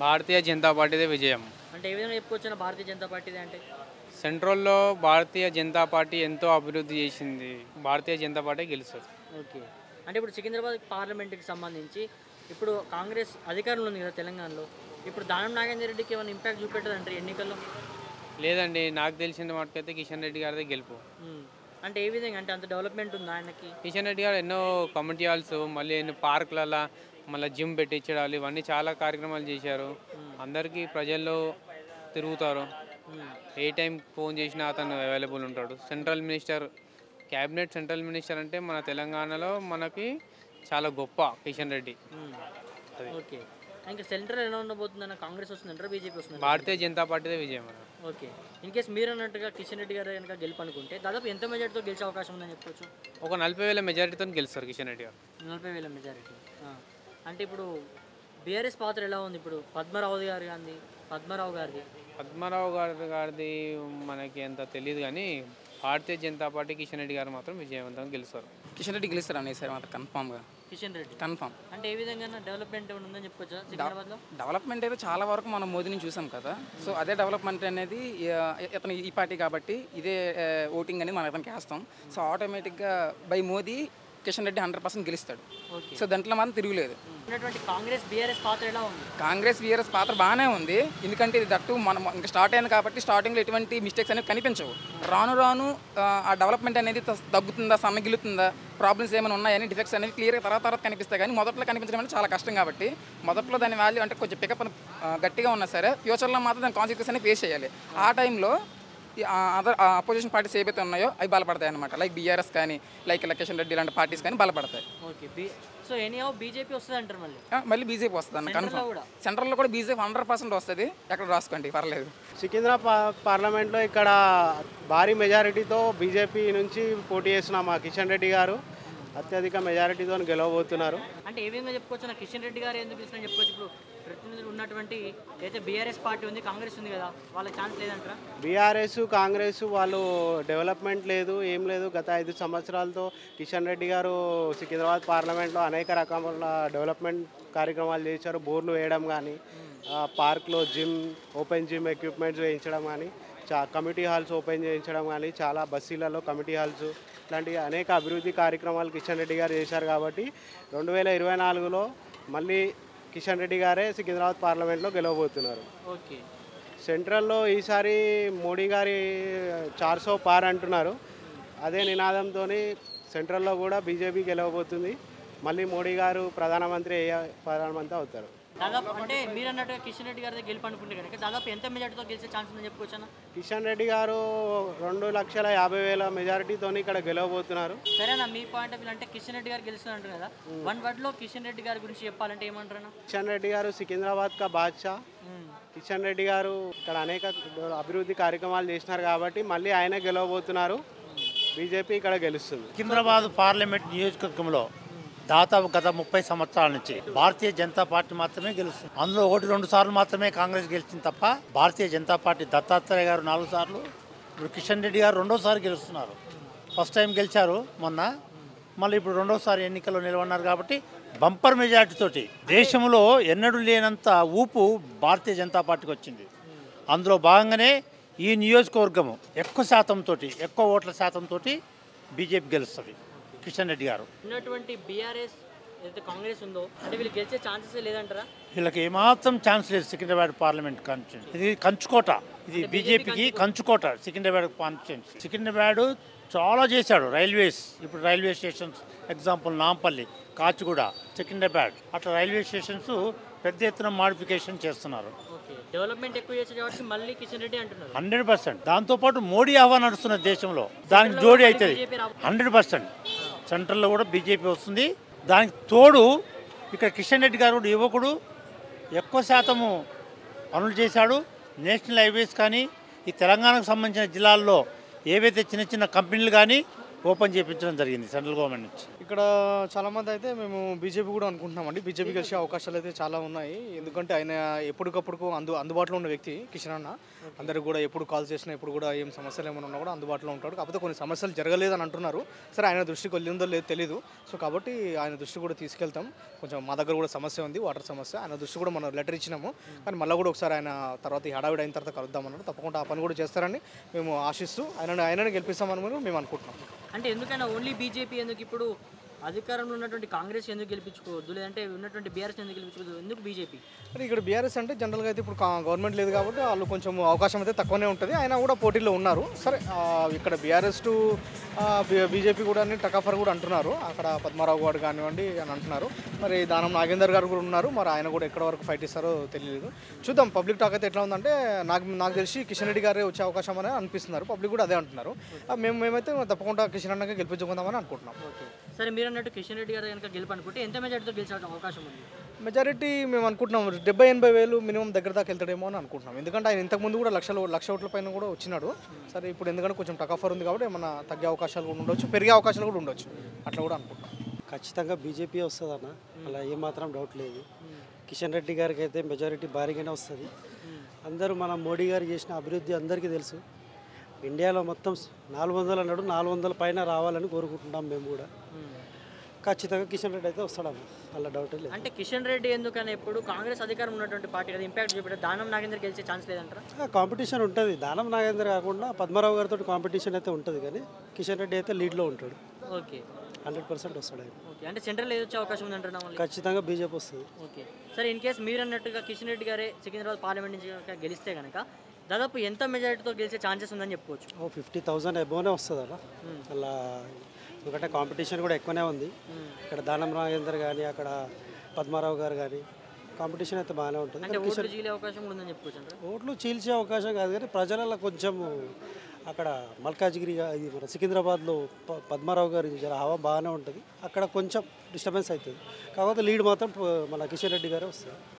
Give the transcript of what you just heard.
భారతీయ జనతా పార్టీదే విజయం. అంటే ఏ విధంగా చెప్పుకోవచ్చున భారతీయ జనతా పార్టీదే అంటే? సెంట్రల్‌లో భారతీయ జనతా పార్టీ ఎంతో అభివృద్ధి చేసింది. భారతీయ జనతా పార్టీ గెలుస్తది. ఓకే. అంటే ఇప్పుడు సికింద్రాబాద్ పార్లమెంట్‌కి సంబంధించి ఇప్పుడు కాంగ్రెస్ అధికారంలో ఉంది కదా తెలంగాణలో. ఇప్పుడు దానం నాగేందర్ రెడ్డికి ఏమైనా ఇంపాక్ట్ చూపెట్టదంటారా ఎన్నికల్లో? లేదండి, నాకు తెలిసిన మటుకైతే కిషన్ రెడ్డి గారిదే గెలుపు. హ్మ్. అంటే ఏ విధంగా అంటే అంత డెవలప్‌మెంట్ ఉందా ఆయనకి? కిషన్ రెడ్డి గారు ఎన్నో కమ్యూనిటీ హాల్స్, మళ్ళీ ఎన్నో పార్కులలా మళ్ళీ జిమ్ పెట్టించడాలు ఇవన్నీ చాలా కార్యక్రమాలు చేశారు. అందరికీ ప్రజల్లో తిరుగుతారు. హ్మ్. ఏ టైం ఫోన్ చేసినా అతను అవైలబుల్ ఉంటాడు. Central minister, cabinet central minister అంటే మన తెలంగాణలో మనకి చాలా గొప్ప కిషన్ రెడ్డి. హ్మ్. ఓకే. ఇంకా సెంట్రల్ ఎలా ఉండబోతుందన్న కాంగ్రెస్ వస్తుందంటారా? బీజేపీ వస్తుందంటారా? భారతీయ జనతా పార్టీదే విజయం అన్న. ఓకే. ఇన్‌కేస్ మీరన్నట్టుగా కిషన్ రెడ్డి గారు గనుక గెలుపనుకుంటే దాదాపు ఎంత మెజారిటీతో గెలిచే అవకాశం ఉందని చెప్పుకోవచ్చు? ఒక 40,000 మెజారిటీతో గెలుస్తారు కిషన్ రెడ్డి గారు. 40,000 మెజారిటీ. ఆ! అంటే ఇప్పుడు బీఆర్ఎస్ పాత్ర ఎలా ఉంది ఇప్పుడు? పద్మారావు గారిది. పద్మారావు గారిది మనకి అంత తెలియదు కానీ భారతీయ జనతా పార్టీ కిషన్ రెడ్డి గారు మాత్రం విజయవంతంగా గెలుస్తారు. కిషన్ రెడ్డి గెలుస్తారు అనే సార్ మాత్రం కన్ఫామ్గా. కిషన్ రెడ్డి. కన్ఫామ్. అంటే ఏ విధంగా డెవలప్‌మెంట్ ఏమైనా ఉందని చెప్పుకోవచ్చా సికింద్రాబాద్‌లో? డెవలప్మెంట్ అయితే చాలా వరకు మనం మోదీని చూసాం కదా. సో అదే డెవలప్మెంట్ అనేది ఇతను ఈ పార్టీ కాబట్టి ఇదే ఓటింగ్ అనేది మనం ఇతనికి వేస్తాం. సో ఆటోమేటిక్గా బై మోదీ కిషన్ రెడ్డి 100% గెలుస్తాడు. ఓకే. సో దాంట్లో మాత్రం తిరుగులేదు. ఉన్నటువంటి కాంగ్రెస్ బీఆర్ఎస్ పాత్ర ఎలా ఉంది? కాంగ్రెస్ బీఆర్ఎస్ పాత్ర బాగానే ఉంది. ఎందుకంటే ఇది దట్టు మనం ఇంకా స్టార్ట్ అయింది కాబట్టి స్టార్టింగ్లో ఎటువంటి మిస్టేక్స్ అనేవి కనిపించవు. రాను రాను ఆ డెవలప్మెంట్ అనేది తగ్గుతుందా, సన్నగిలుతుందా, ప్రాబ్లమ్స్ ఏమైనా ఉన్నాయని డిఫెక్ట్స్ అనేవి క్లియర్గా తర్వాత కనిపిస్తాయి. కానీ మొదట్లో కనిపించడం అనేది చాలా కష్టం కాబట్టి మొదట్లో దాని వాల్యూ అంటే కొంచెం పికప్ గట్టిగా ఉన్నా సరే ఫ్యూచర్లో మాత్రం దాని కాన్సిక్వెన్స్ అనేది ఫేస్ చేయాలి. ఆ టైంలో అదర్ అపోజిషన్ పార్టీస్ ఏవైతే ఉన్నాయో అవి బలపడతాయి అనమాట. లైక్ బీఆర్ఎస్ కానీ లైక్ కిషన్ రెడ్డి లాంటి పార్టీస్ కానీ బలపడతాయి. ఓకే. సో ఎనీహౌ బీజేపీ వస్తుంది అంటారు మళ్ళీ? మళ్ళీ బీజేపీ వస్తుంది అన్న కన్ఫర్మ్. సెంట్రల్లో కూడా బీజేపీ 100% వస్తుంది. ఎక్కడ రాసుకోండి పర్లేదు. సికింద్రాబాద్ పార్లమెంట్లో ఇక్కడ భారీ మెజారిటీతో బీజేపీ నుంచి పోటీ చేస్తున్న మా కిషన్ రెడ్డి గారు అత్యధిక మెజారిటీతో గెలవబోతున్నారు. అంటే ఏ విధంగా చెప్పుకోవచ్చు నా కిషన్ రెడ్డి గారు ఎందుకు గెలిచిన చెప్పుకోవచ్చు? ఇప్పుడు ప్రతినిధులు ఉన్నటువంటి అయితే బీఆర్ఎస్ పార్టీ ఉంది, కాంగ్రెస్ ఉంది కదా, వాళ్ళకి ఛాన్స్ లేదంటారా? బీఆర్ఎస్ కాంగ్రెస్ వాళ్ళు డెవలప్మెంట్ లేదు, ఏం లేదు. గత 5 సంవత్సరాలతో కిషన్ రెడ్డి గారు సికింద్రాబాద్ పార్లమెంట్లో అనేక రకముల డెవలప్మెంట్ కార్యక్రమాలు చేశారు. బోర్లు వేయడం కానీ, పార్క్లో ఓపెన్ జిమ్ ఎక్విప్మెంట్స్ వేయించడం కానీ, కమ్యూనిటీ హాల్స్ ఓపెన్ చేయించడం కానీ, చాలా బస్సీలలో కమ్యూనిటీ హాల్స్ ఇలాంటి అనేక అభివృద్ధి కార్యక్రమాలు కిషన్ రెడ్డి గారు చేశారు. కాబట్టి 2024లో మళ్ళీ కిషన్ రెడ్డి గారే సికింద్రాబాద్ పార్లమెంట్లో గెలవబోతున్నారు. ఓకే. సెంట్రల్లో ఈసారి మోడీ గారి 400 పార్ అంటున్నారు. అదే నినాదంతో సెంట్రల్లో కూడా బీజేపీ గెలవబోతుంది. మళ్ళీ మోడీ గారు ప్రధానమంత్రి అవుతారు. దాదాపు అంటే మీరు అన్నట్టుగా కిషన్ రెడ్డి గారి గెలుపు అనుకుంటే కనుక దాదాపు ఎంత మెజార్టీతో గెలిచే ఛాన్స్ ఉందని చెప్పుకోవచ్చా? కిషన్ రెడ్డి గారు 2,50,000 మెజారిటీతో ఇక్కడ గెలవబోతున్నారు. సరేనా, మీ పాయింట్ ఆఫ్ వ్యూ అంటే కిషన్ రెడ్డి గారు గెలుస్తున్నారు అంటారు కదా, వన్ వర్డ్లో కిషన్ రెడ్డి గారి గురించి చెప్పాలంటే ఏమంటారు? కిషన్ రెడ్డి గారు సికింద్రాబాద్ కా బాద్షా. కిషన్ రెడ్డి గారు ఇక్కడ అనేక అభివృద్ధి కార్యక్రమాలు చేసినారు కాబట్టి మళ్ళీ ఆయన గెలవబోతున్నారు. బీజేపీ ఇక్కడ గెలుస్తుంది. సికింద్రాబాద్ పార్లమెంట్ నియోజకవర్గంలో దాదాపు గత 30 సంవత్సరాల నుంచి భారతీయ జనతా పార్టీ మాత్రమే గెలుస్తుంది. అందులో 1-2 సార్లు మాత్రమే కాంగ్రెస్ గెలిచింది తప్ప భారతీయ జనతా పార్టీ దత్తాత్రేయ గారు 4 సార్లు, ఇప్పుడు కిషన్ రెడ్డి గారు 2వ సారి గెలుస్తున్నారు. ఫస్ట్ టైం గెలిచారు మొన్న, మళ్ళీ ఇప్పుడు 2వ సారి ఎన్నికల్లో నిలబడినారు కాబట్టి బంపర్ మెజార్టీ తోటి దేశంలో ఎన్నడూ లేనంత ఊపు భారతీయ జనతా పార్టీకి వచ్చింది. అందులో భాగంగానే ఈ నియోజకవర్గము ఎక్కువ ఓట్ల శాతంతో బీజేపీ గెలుస్తుంది. కిషన్ రెడ్డి గారు ఉన్నటువంటి బీఆర్ఎస్ ఏదైతే కాంగ్రెస్ ఉందో అంటే వీళ్ళు గెలిచే ఛాన్సెస్ లేదంటారా? వీళ్ళకి ఏమాత్రం ఛాన్స్ లేదు. సికింద్రాబాద్ పార్లమెంట్ కాన్స్టిట్యూన్సీ ఇది కంచుకోట, ఇది బీజేపీకి కంచుకోట. సికింద్రాబాద్ కాన్స్టిట్యూన్సీ సికింద్రాబాద్ చాలా చేశాడు. రైల్వేస్, ఇప్పుడు railway stations example Nampally, Kachiguda, Secunderabad అట్లా రైల్వే స్టేషన్స్ పెద్ద ఎత్తున మాడిఫికేషన్ చేస్తున్నారు. డెవలప్మెంట్ ఎక్కువ చేసే కాబట్టి మళ్ళీ కిషన్ రెడ్డి అంటున్నారు 100%. దాంతోపాటు మోడీ ఆహ్వానం నడుస్తున్న దేశంలో దానికి జోడీ అవుతుంది 100%. సెంట్రల్లో కూడా బీజేపీ వస్తుంది. దానికి తోడు ఇక్కడ కిషన్ రెడ్డి గారు యువకుడు, ఎక్కువ శాతము పనులు చేశాడు. నేషనల్ హైవేస్ కానీ ఈ తెలంగాణకు సంబంధించిన జిల్లాల్లో ఏవైతే చిన్న కంపెనీలు కానీ ఓపెన్ చేయించడం జరిగింది సెంట్రల్ గవర్నమెంట్ నుంచి. ఇక్కడ చాలామంది అయితే మేము బీజేపీ కూడా అనుకుంటున్నామండి. బీజేపీ గెలిచే అవకాశాలు అయితే చాలా ఉన్నాయి. ఎందుకంటే ఆయన ఎప్పటికప్పుడు అందుబాటులో ఉన్న వ్యక్తి కిషన్ అన్న. అందరికి కూడా ఎప్పుడు కాల్ చేసినా ఎప్పుడు కూడా ఏం సమస్యలు ఏమైనా ఉన్నా కూడా అందుబాటులో ఉంటాడు. కాకపోతే కొన్ని సమస్యలు జరగలేదని అంటున్నారు. సరే ఆయన దృష్టికి వెళ్ళిందో లేదో తెలీదు. సో కాబట్టి ఆయన దృష్టి కూడా తీసుకెళ్తాం. కొంచెం మా దగ్గర కూడా సమస్య ఉంది, వాటర్ సమస్య. ఆయన దృష్టి కూడా మనం లెటర్ ఇచ్చినాము. కానీ మళ్ళీ కూడా ఒకసారి ఆయన తర్వాత ఈ హడావిడి అయిన తర్వాత కలుద్దామన్నారు. తప్పకుండా ఆ పని కూడా చేస్తారని మేము ఆశిస్తూ ఆయనని గెలిపిస్తామని మేము అనుకుంటున్నాం. అంటే ఎందుకైనా ఓన్లీ బీజేపీ ఎందుకు ఇప్పుడు అధికారంలో ఉన్నటువంటి కాంగ్రెస్ ఎందుకు గెలిపించుకోవద్దు, లేదంటే ఉన్నటువంటి బీఆర్ఎస్ ఎందుకు గెలిపించుకోవద్దు, ఎందుకు బీజేపీ? అంటే ఇక్కడ బీఆర్ఎస్ అంటే జనరల్గా అయితే ఇప్పుడు గవర్నమెంట్ లేదు కాబట్టి వాళ్ళు కొంచెం అవకాశం అయితే తక్కువనే ఉంటుంది. ఆయన కూడా పోటీలో ఉన్నారు. సరే ఇక్కడ బీఆర్ఎస్ టు బీజేపీ కూడా టకాఫర్ కూడా అంటున్నారు. అక్కడ పద్మారావు గారు కానివ్వండి అని అంటున్నారు. మరి దానం నాగేందర్ గారు కూడా ఉన్నారు. మరి ఆయన కూడా ఎక్కడ వరకు ఫైట్ ఇస్తారో తెలియదు. చూద్దాం. పబ్లిక్ టాక్ అయితే ఎట్లా ఉందంటే నాకు తెలిసి కిషన్ రెడ్డి గారే వచ్చే అవకాశం అని అనిపిస్తున్నారు. పబ్లిక్ కూడా అదే అంటున్నారు. మేమైతే తప్పకుండా కిషన్ అన్నగా గెలిపించుకుందామని అనుకుంటున్నాం. సరే, మీరు అన్నట్టు కిషన్ రెడ్డి గారు కనుక గెలుపు అనుకుంటే ఎంత మెజార్టీతో గెలిచే అవకాశం ఉంది? మెజారిటీ మేము అనుకుంటున్నాం 70-80 వేలు మినిమం దగ్గర దాకా వెళ్తాడేమో అని అనుకుంటున్నాం. ఎందుకంటే ఆయన ఇంతకుముందు కూడా లక్ష ఓట్ల పైన కూడా వచ్చినాడు. సరే ఇప్పుడు ఎందుకంటే కొంచెం టకాఫర్ ఉంది కాబట్టి ఏమన్నా తగ్గే అవకాశాలు కూడా ఉండొచ్చు, పెరిగే అవకాశాలు కూడా ఉండొచ్చు. అట్లా కూడా అనుకుంటున్నాం. ఖచ్చితంగా బీజేపీ వస్తుందన్న, అలా ఏమాత్రం డౌట్ లేదు. కిషన్ రెడ్డి గారికి అయితే మెజారిటీ భారీగానే వస్తుంది. అందరూ మన మోడీ గారు చేసిన అభివృద్ధి అందరికీ తెలుసు. ఇండియాలో మొత్తం 400 అన్నాడు, 400 పైన రావాలని కోరుకుంటున్నాం మేము కూడా. ఖచ్చితంగా కిషన్ రెడ్డి అయితే వస్తాడన్న, అలా డౌట్ లేదు. అంటే కిషన్ రెడ్డి ఎందుకని ఎప్పుడు కాంగ్రెస్ అధికారం ఉన్నటువంటి పార్టీ కదా, ఇంపాక్ట్ చూపెట్టారు. దానం నాగేందర్ గెలిచే ఛాన్స్ లేదంటారా? కాంపిటీషన్ ఉంటుంది. దానం నాగేందర్ కాకుండా పద్మారావు గారితో కాంపిటీషన్ అయితే ఉంటుంది. కానీ కిషన్ రెడ్డి అయితే లీడ్లో ఉంటాడు. ఓకే, 100% వస్తాడు ఆయన. ఓకే. అంటే సెంట్రల్ ఏది వచ్చే అవకాశం ఉందంటారా మళ్ళీ? ఖచ్చితంగా బీజేపీ వస్తుంది. ఓకే. సరే, ఇన్ కేసు మీరు అన్నట్టుగా కిషన్ రెడ్డి గారే సికింద్రాబాద్ పార్లమెంట్ నుంచి కనుక గెలిస్తే కనుక దాదాపు ఎంత మెజారిటీతో గెలిచే ఛాన్సెస్ ఉందని చెప్పుకోవచ్చు? 50,000 అబోనే వస్తుంది అలా. అలా ఎందుకంటే కాంపిటీషన్ కూడా ఎక్కువనే ఉంది. ఇక్కడ దానం నాగేందర్ కానీ అక్కడ పద్మారావు గారు కానీ కాంపిటీషన్ అయితే బాగానే ఉంటుంది. అంటే ఓట్లు చీలే అవకాశం కూడా ఉందని చెప్పుకోవచ్చు. ఓట్లు చీల్చే అవకాశం కాదు కానీ ప్రజలలో కొంచెం అక్కడ మల్కాజ్గిరి ఇది మన సికింద్రాబాద్లో పద్మారావు గారి హవా బాగానే ఉంటుంది. అక్కడ కొంచెం డిస్టర్బెన్స్ అవుతుంది. కాకపోతే లీడ్ మాత్రం మన కిషన్ రెడ్డి గారే వస్తుంది.